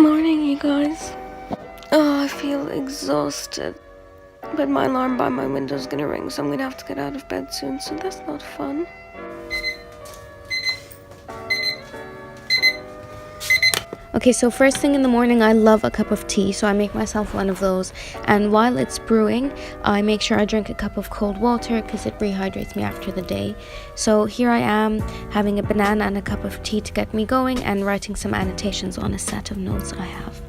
Morning, you guys. Oh, I feel exhausted. But my alarm by my window is gonna ring, so I'm gonna have to get out of bed soon, so that's not fun. Okay, so first thing in the morning, I love a cup of tea, so I make myself one of those. And while it's brewing, I make sure I drink a cup of cold water because it rehydrates me after the day. So here I am, having a banana and a cup of tea to get me going and writing some annotations on a set of notes I have.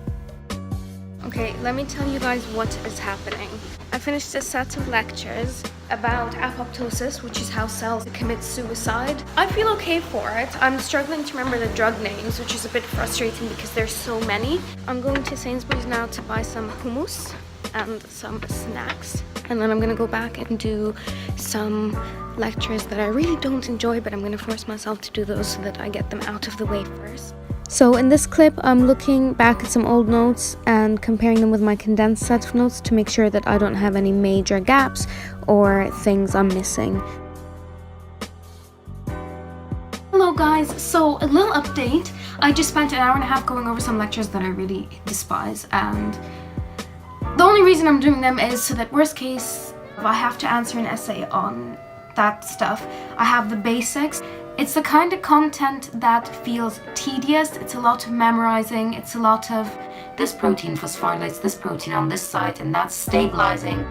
Okay, let me tell you guys what is happening. I finished a set of lectures about apoptosis, which is how cells commit suicide. I feel okay for it. I'm struggling to remember the drug names, which is a bit frustrating because there's so many. I'm going to Sainsbury's now to buy some hummus and some snacks. And then I'm gonna go back and do some lectures that I really don't enjoy, but I'm gonna force myself to do those so that I get them out of the way first. So in this clip, I'm looking back at some old notes and comparing them with my condensed set of notes to make sure that I don't have any major gaps or things I'm missing. Hello guys, so a little update. I just spent an hour and a half going over some lectures that I really despise, and the only reason I'm doing them is so that worst case, if I have to answer an essay on that stuff, I have the basics. It's the kind of content that feels tedious. It's a lot of memorizing. It's a lot of this protein phosphorylates this protein on this site and that's stabilizing.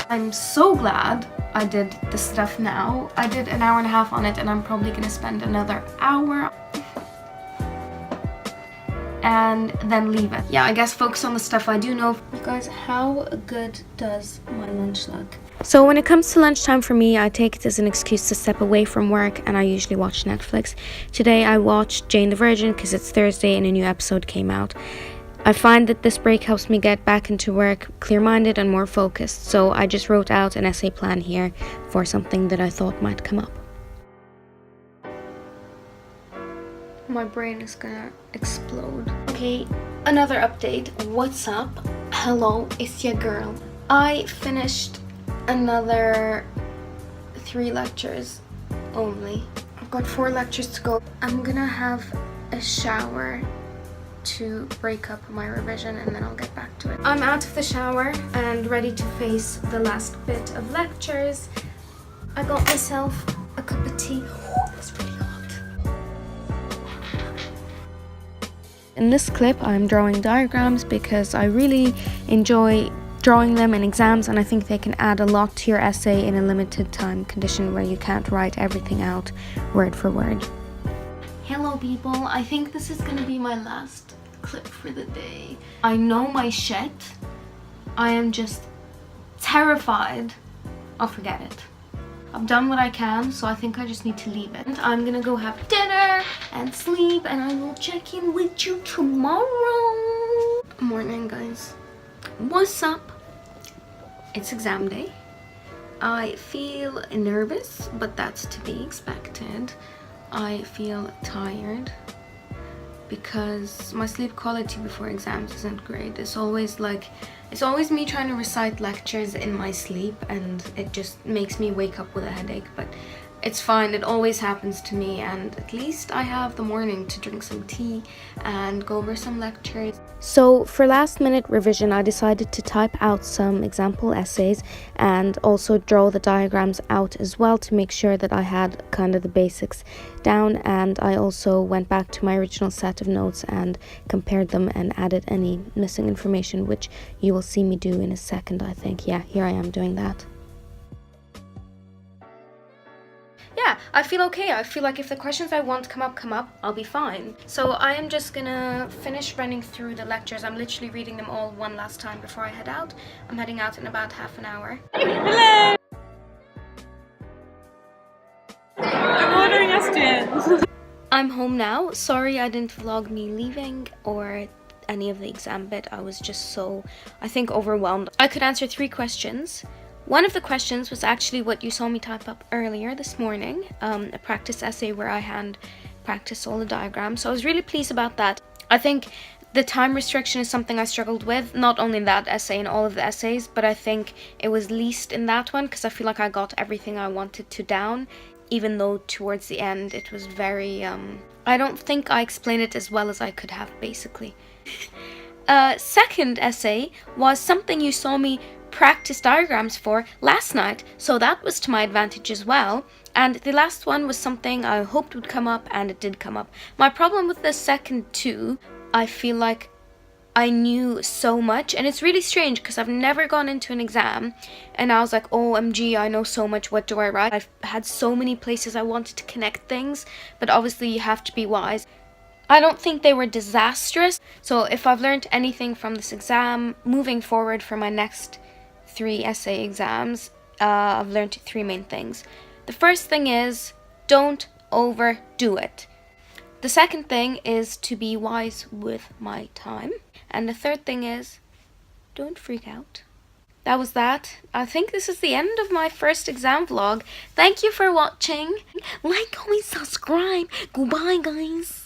I'm so glad I did this stuff now. I did an hour and a half on it and I'm probably gonna spend another hour and then leave it. Yeah, I guess focus on the stuff I do know. You guys, how good does my lunch look? So when it comes to lunchtime for me, I take it as an excuse to step away from work and I usually watch Netflix. Today I watched Jane the Virgin because it's Thursday and a new episode came out. I find that this break helps me get back into work clear-minded and more focused, so I just wrote out an essay plan here for something that I thought might come up. My brain is gonna explode. Okay, another update. What's up? Hello, it's your girl. I finished another 3 lectures only. I've got 4 lectures to go. I'm gonna have a shower to break up my revision and then I'll get back to it. I'm out of the shower and ready to face the last bit of lectures. I got myself a cup of tea. Oh, it's really hot. In this clip, I'm drawing diagrams because I really enjoy drawing them in exams, and I think they can add a lot to your essay in a limited time condition where you can't write everything out word for word. Hello people, I think this is gonna be my last clip for the day. I know my shit. I am just terrified. I'll forget it. I've done what I can, so I think I just need to leave it. I'm gonna go have dinner and sleep, and I will check in with you tomorrow. Morning, guys. What's up? It's exam day. I feel nervous, but that's to be expected. I feel tired because my sleep quality before exams isn't great. It's always me trying to recite lectures in my sleep and it just makes me wake up with a headache, but it's fine. It always happens to me, and at least I have the morning to drink some tea and go over some lectures. So for last minute revision, I decided to type out some example essays and also draw the diagrams out as well to make sure that I had kind of the basics down, and I also went back to my original set of notes and compared them and added any missing information, which you will see me do in a second, I think. Yeah, here I am doing that. Yeah, I feel okay. I feel like if the questions I want come up, I'll be fine. So I am just gonna finish running through the lectures. I'm literally reading them all one last time before I head out. I'm heading out in about half an hour. Hello! I'm ordering Austrian. I'm home now. Sorry I didn't vlog me leaving or any of the exam bit. I was just so, I think, overwhelmed. I could answer 3 questions. One of the questions was actually what you saw me type up earlier this morning, a practice essay where I hand practice all the diagrams. So I was really pleased about that. I think the time restriction is something I struggled with, not only in that essay, in all of the essays, but I think it was least in that one because I feel like I got everything I wanted to down. even though towards the end it was very, I don't think I explained it as well as I could have, basically. Second essay was something you saw me practice diagrams for last night, so that was to my advantage as well. And the last one was something I hoped would come up, and it did come up. My problem with the second two, I feel like I knew so much, and it's really strange because I've never gone into an exam and I was like, OMG, I know so much, what do I write? I've had so many places I wanted to connect things, but obviously you have to be wise. I don't think they were disastrous, so if I've learned anything from this exam, moving forward for my next 3 essay exams, I've learned 3 main things. The first thing is, don't overdo it. The second thing is to be wise with my time. And the third thing is, don't freak out. That was that. I think this is the end of my first exam vlog. Thank you for watching. Like, comment, subscribe. Goodbye, guys.